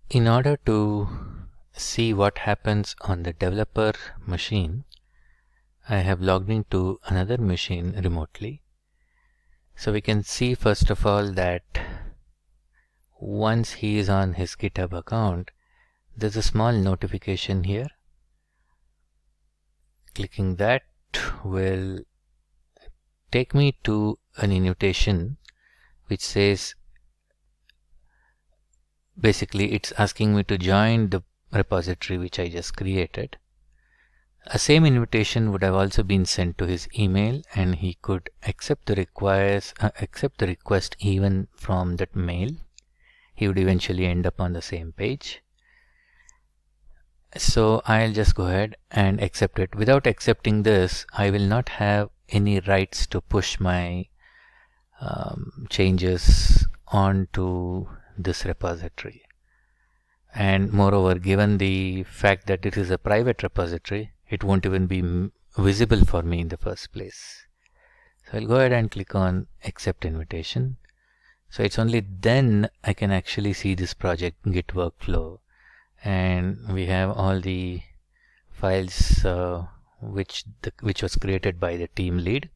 In order to see what happens on the developer machine, I have logged into another machine remotely. So we can see first of all that once he is on his GitHub account, there's a small notification here. Clicking that will take me to an invitation which says, basically it's asking me to join the repository which I just created. A same invitation would have also been sent to his email, and he could accept the request even from that mail. He would eventually end up on the same page. So I'll just go ahead and accept it. Without accepting this, I will not have any rights to push my changes onto this repository. And moreover, given the fact that it is a private repository, it won't even be visible for me in the first place. So I'll go ahead and click on accept invitation. So it's only then I can actually see this project Git workflow, and we have all the files which was created by the team lead.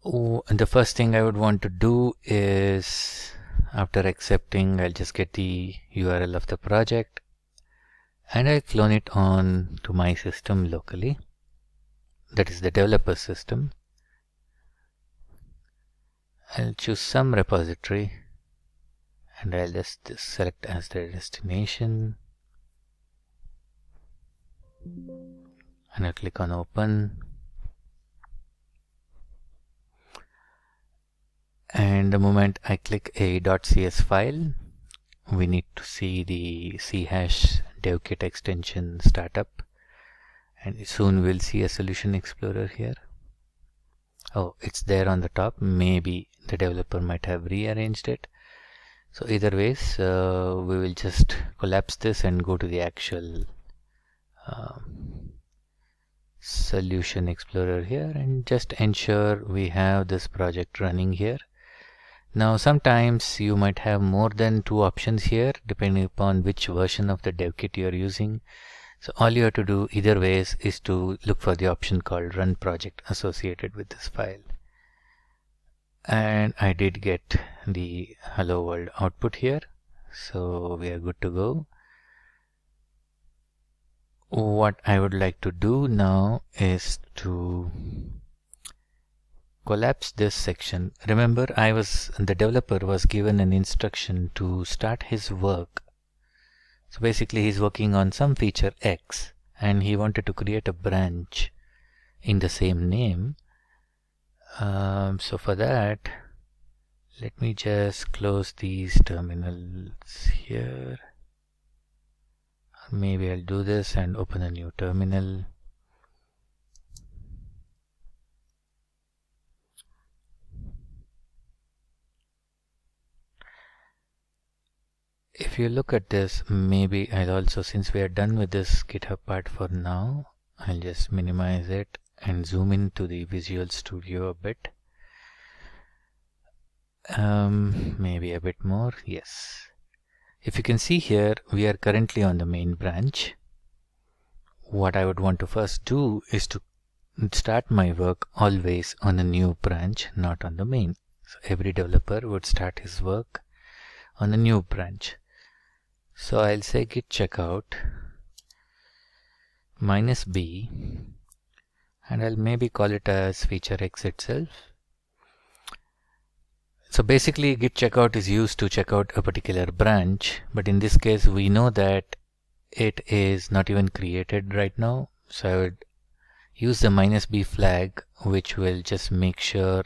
And the first thing I would want to do is, after accepting, I'll just get the URL of the project and I'll clone it on to my system locally, that is the developer system. I'll choose some repository and I'll just select as the destination and I'll click on open. And the moment I click a .cs file, we need to see the chash devkit extension startup, and soon we'll see a solution explorer here. Oh, it's there on the top. Maybe the developer might have rearranged it. So either ways, we will just collapse this and go to the actual solution explorer here and just ensure we have this project running here. Now sometimes you might have more than two options here depending upon which version of the devkit you are using. So all you have to do either ways is to look for the option called run project associated with this file. And I did get the hello world output here, so we are good to go. What I would like to do now is to collapse this section. Remember, the developer was given an instruction to start his work. So basically he's working on some feature X and he wanted to create a branch in the same name. So for that, let me just close these terminals here. Maybe I'll do this and open a new terminal. If you look at this, maybe I'll also, since we are done with this GitHub part for now, I'll just minimize it and zoom into the Visual Studio a bit. Maybe a bit more, yes. If you can see here, we are currently on the main branch. What I would want to first do is to start my work always on a new branch, not on the main. So every developer would start his work on a new branch. So I'll say git checkout -b, and I'll maybe call it as feature X itself. So basically git checkout is used to check out a particular branch, but in this case we know that it is not even created right now. So I would use the -b flag, which will just make sure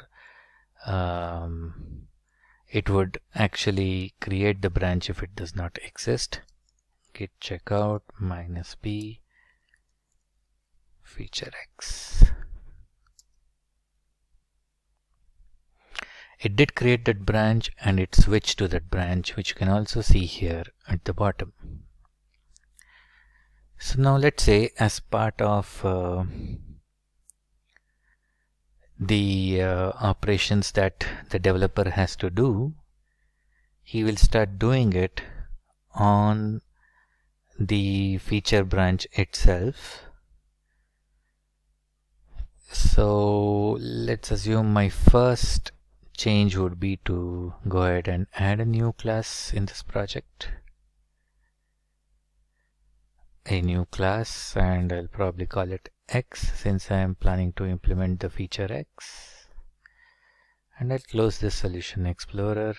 it would actually create the branch if it does not exist. Git checkout -b feature X. It did create that branch and it switched to that branch, which you can also see here at the bottom. So now let's say as part of the operations that the developer has to do, he will start doing it on the feature branch itself. So let's assume my first change would be to go ahead and add a new class in this project. A new class, and I'll probably call it X since I am planning to implement the feature X. And I'll close this Solution Explorer.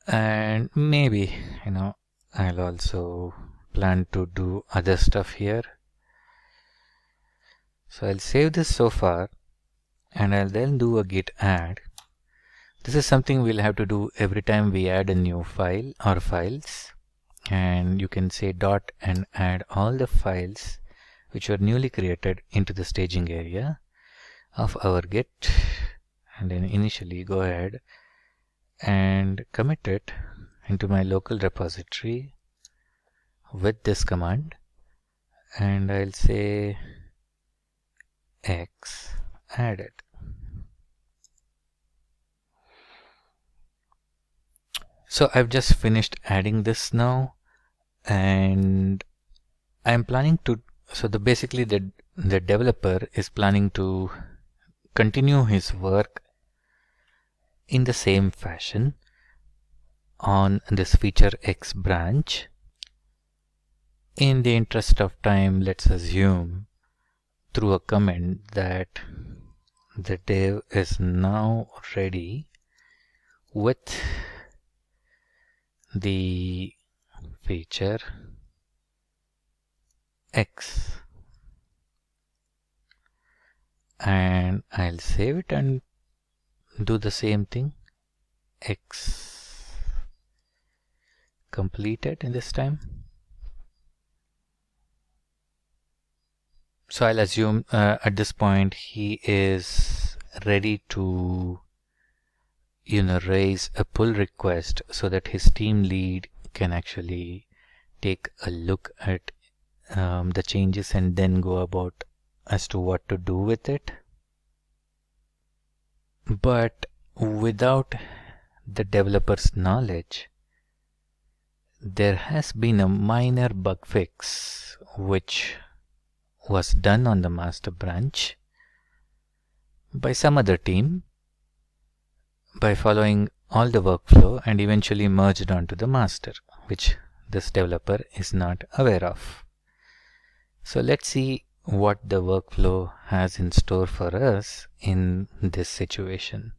And maybe, I'll also plan to do other stuff here. So I'll save this so far, and I'll then do a git add. This is something we'll have to do every time we add a new file or files. And you can say dot and add all the files which were newly created into the staging area of our Git, and then initially go ahead and commit it into my local repository with this command, and I'll say X added. So I've just finished adding this now, and I'm planning to, so basically the developer is planning to continue his work in the same fashion on this feature X branch. In the interest of time, let's assume through a comment that the dev is now ready with the feature X, and I'll save it and do the same thing. X completed in this time. So I'll assume at this point he is ready to raise a pull request so that his team lead can actually take a look at the changes and then go about as to what to do with it. But without the developer's knowledge, there has been a minor bug fix which was done on the master branch by some other team by following all the workflow and eventually merged onto the master, which this developer is not aware of. So let's see what the workflow has in store for us in this situation.